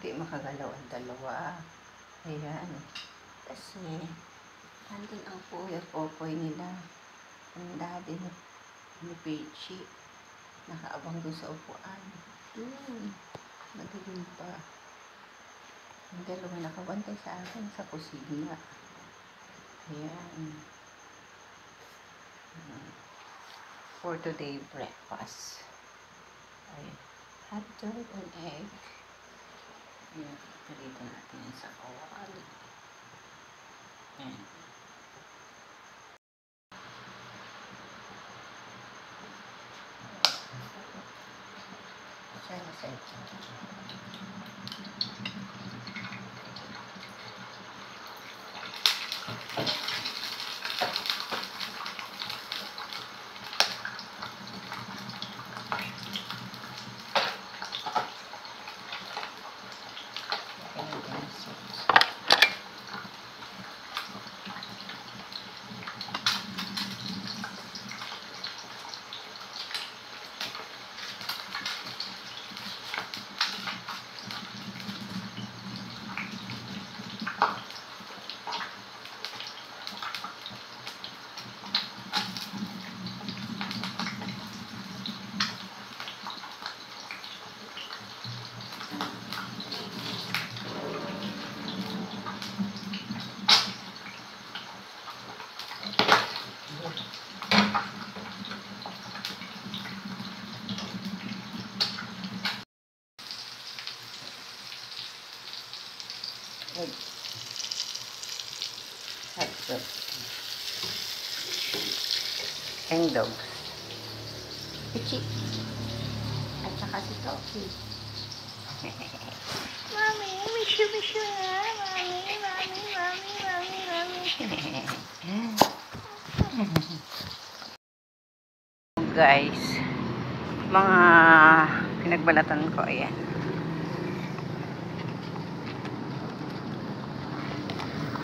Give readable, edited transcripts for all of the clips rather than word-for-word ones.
hindi makagalaw ang dalawa. Ayan. Kasi, nandun ang popoy nila. Ang daddy ni Peachy. Nakaabang doon sa upuan. Doon. Madilim pa. Ang dalawa nakabantay sa akin sa kusina. Ayan. For today breakfast. Ayan. Hotdog and egg. Ayan. Palito natin yan sa kawali. Ayan. Sa hotdog. Hang dog. Pichi. At saka si Toki. Mami, miss you na. Mami. Guys, mga pinagbalatan ko, ayan.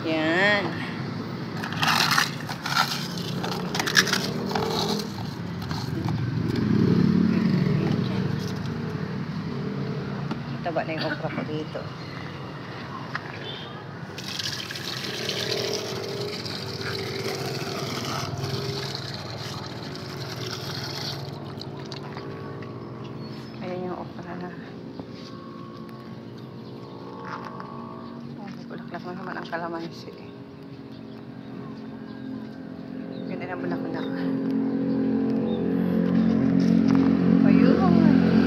Yan. Taba na yung okra ko dito. Ayan yung okra na. Bulaklak na naman ang kalamansi. Ganda na bulaklak. Ayun.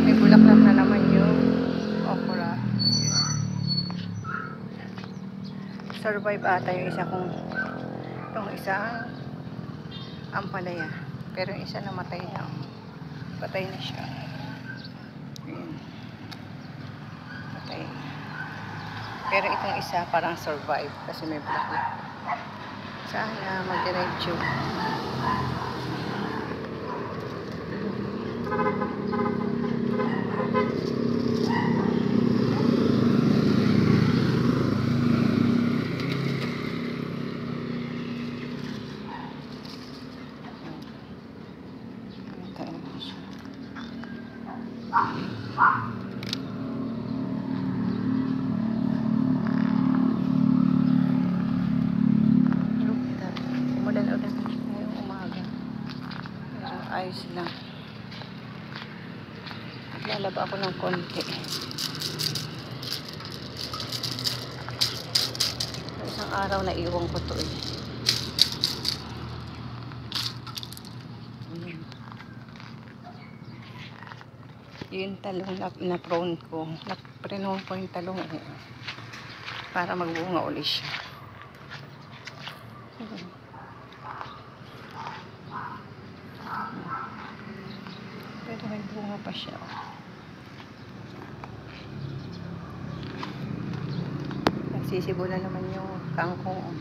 May bulaklak na naman yung okra. Survive ata yung isa kong yung isang ampalaya. Pero yung isa namatay na. Patay na siya. Ayun. Patay. Pero itong isa parang survive kasi may bulaklak. Sana mag-diretso. Ayos lang. Lalaba ako ng konti. Isang araw na iwan ko to eh. Yung talong na prone ko. Naprenoon ko yung talong eh. Para magbunga ulit siya. Pero may bunga pa siya. Nagsisibo na naman yung kangkong.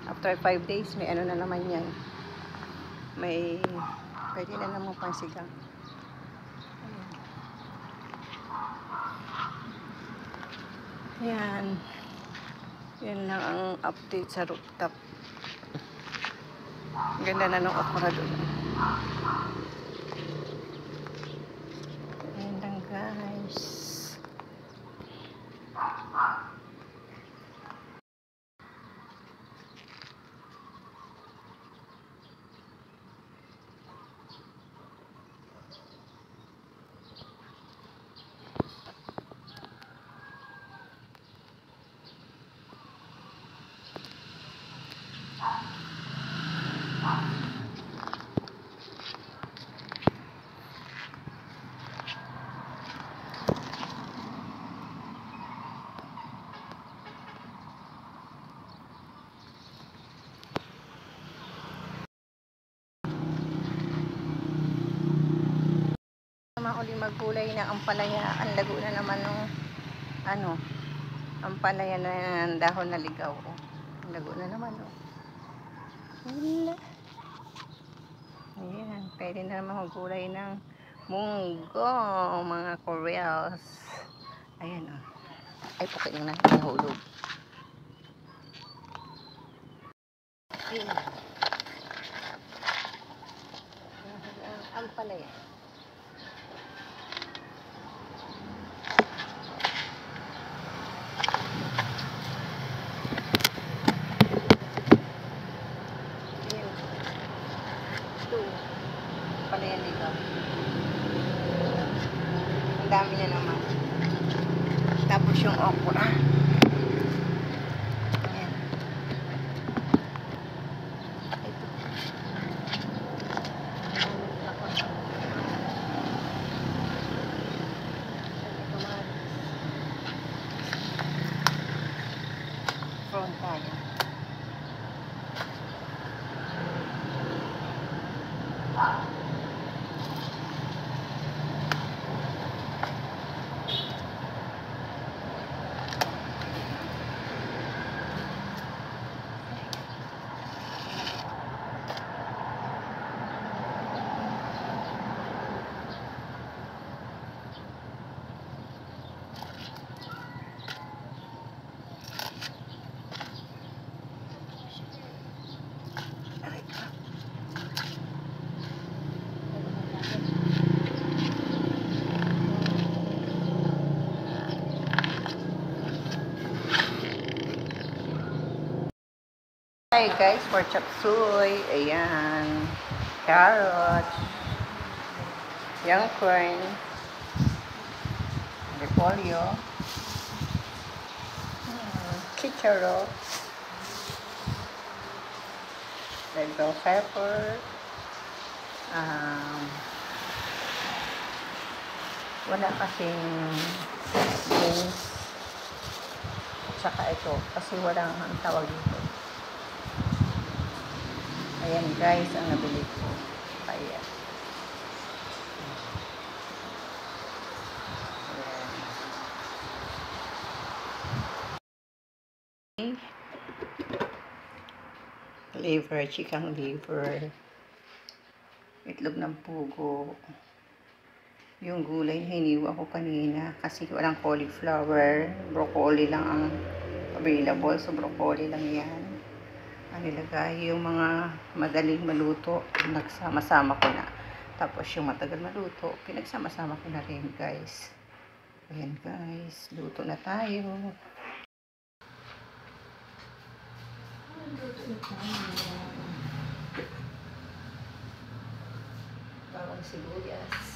After 5 days, may ano na naman yan. May pwede na naman pang sigang. Yan. Yan lang ang update sa rooftop. Ganda na ng okra doon. Ayan lang guys. maggulay ng ampalaya. Ang lago na naman ng ano, ampalaya na dahon na ligaw. Oh. Ang lago na naman. Oh. Wala. Ayan, pwede na naman maggulay ng munggo, mga Koreals. Ayan, oh. Ay, pukit yung nahulog. Ayan. Ampalaya. Ayan. Ito. Ampalaya nito. Ang dami na naman. Tapos yung okra. Ayan. Ito. Front tayo. Hi guys, for chop suey. Ayan. Carrots. Young corn. Repolyo. Chicharo. Red bell pepper. Wala kasing beans. Saka ito. Kasi walang ang tawag dito. Ayan guys, ang nabili ko. Kaya. Ayan. Liver, chicken liver. Itlog ng pugo. Yung gulay na hiniwa ko kanina kasi walang cauliflower. Broccoli lang ang available. So broccoli lang yan. Ang nilagay yung mga madaling maluto, nagsama-sama ko na. Tapos yung matagal maluto, pinagsama-sama ko na rin guys. Ayan guys, luto na tayo. Bawang sibuyas.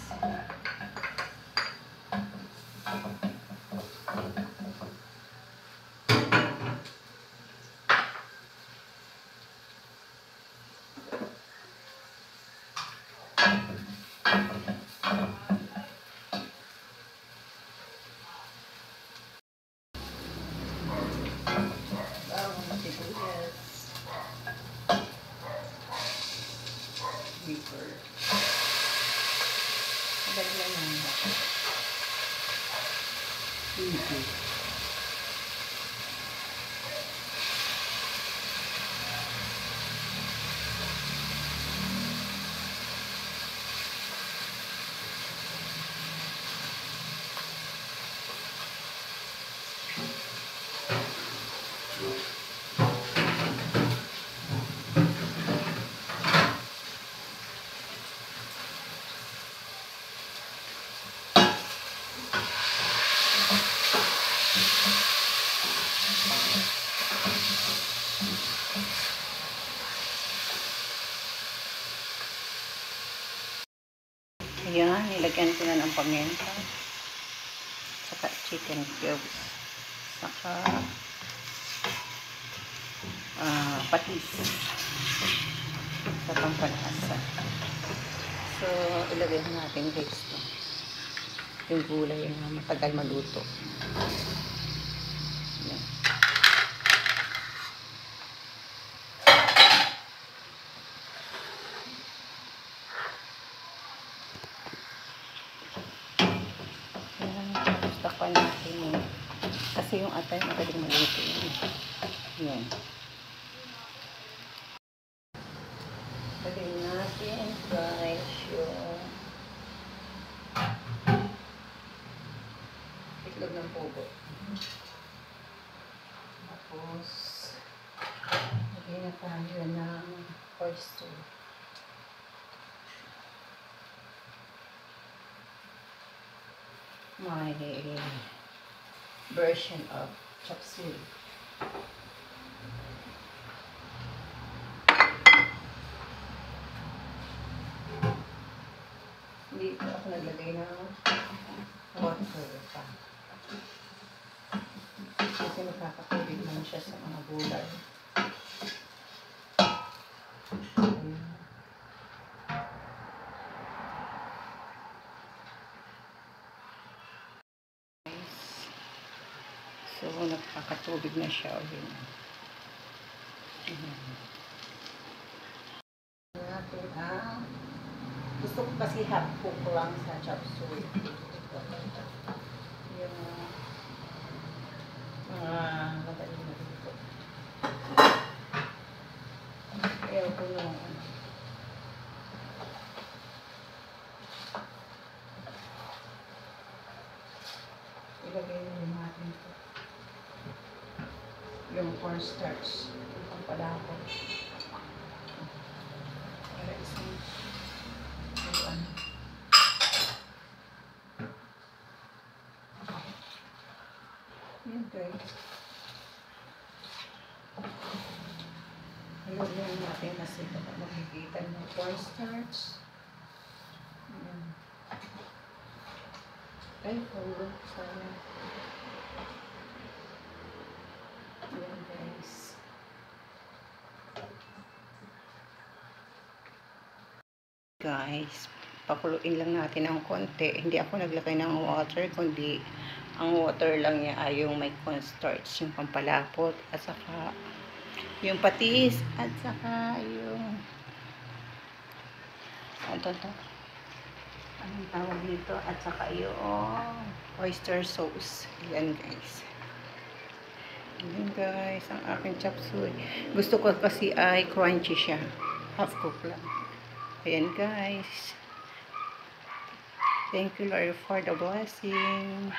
Beeper. Madali lang yan. Easy. Ayan, nilagyan ko na ng paminta. Saka chicken cubes. Saka patis. Sa pampalasa. So, ilagay natin guys yung gulay na matagal maluto. Ayan. Kasi yung atay magaling maluto yun. Yan. Lagyan natin guys yung itlog ng pugo. Tapos lagyan na tayo ng oyster. My version of chop suey. Dito ako naglagay ng water pa. Kasi nakakatubig lang siya sa mga gulay. So, nagkakatubig na siya ulit. Natin ang gusto ko kasi half cook lang sa chop suey. Yung madali na dito. Ayaw ko yung ilagay na natin ito. Yung cornstarch. Yung pampalako. Para isang ano. Yan guys. Ilagay natin kasi baka makikita ng cornstarch. Yan. Ay, hulog sana. Yan guys. Guys, pakuluin lang natin ng konti. Hindi ako naglagay ng water, kundi ang water lang niya ay yung may cornstarch, yung pampalapot, at saka yung patis, at saka yung anong tawag dito, at saka yung oyster sauce. Yan guys. Yan guys, ang aking chop suey. Gusto ko kasi ay crunchy siya. Half cook lang. Ayan guys. Thank you Lord for the blessing.